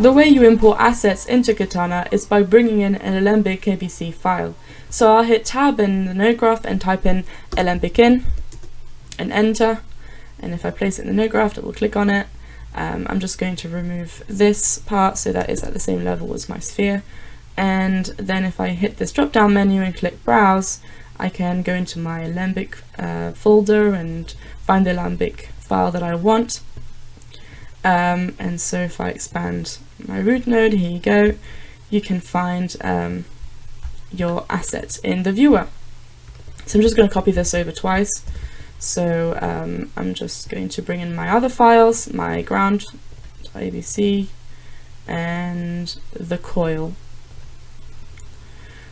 The way you import assets into Katana is by bringing in an Alembic ABC file. So I'll hit tab in the node graph and type in Alembic in and enter, and if I place it in the node graph it will click on it. I'm just going to remove this part so that it's at the same level as my sphere, and then if I hit this drop down menu and click browse, I can go into my Alembic folder and find the Alembic file that I want. And so if I expand my root node, here you go, you can find your assets in the viewer. So I'm just going to copy this over twice. So I'm just going to bring in my other files, my ground, ABC, and the coil.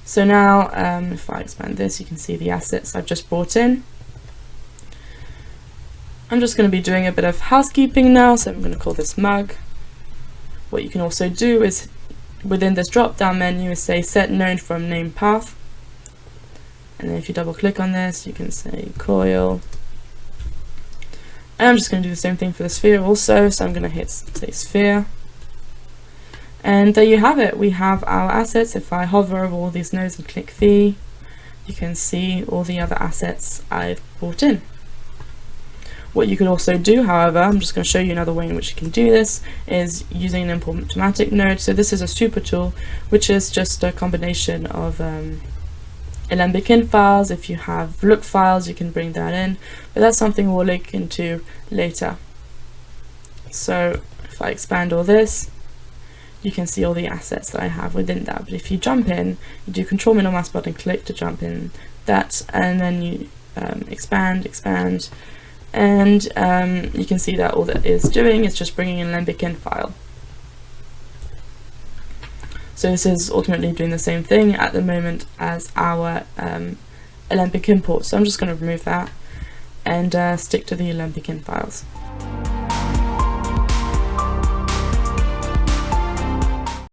So now if I expand this, you can see the assets I've just brought in. I'm just going to be doing a bit of housekeeping now, so I'm going to call this mug. What you can also do is, within this drop down menu, is say set node from name path. And then if you double click on this, you can say coil. And I'm just going to do the same thing for the sphere also, so I'm going to hit say sphere. And there you have it, we have our assets. If I hover over all these nodes and click V, you can see all the other assets I've brought in. What you could also do, however, I'm just going to show you another way in which you can do this, is using an informatic node. So this is a super tool, which is just a combination of Alembic in files. If you have look files, you can bring that in, but that's something we'll look into later. So if I expand all this, you can see all the assets that I have within that. But if you jump in, you do Control middle mouse button click to jump in that, and then you expand, and you can see that all that is doing is just bringing an Alembic in file. So this is ultimately doing the same thing at the moment as our Alembic import. So I'm just going to remove that and stick to the Alembic in files.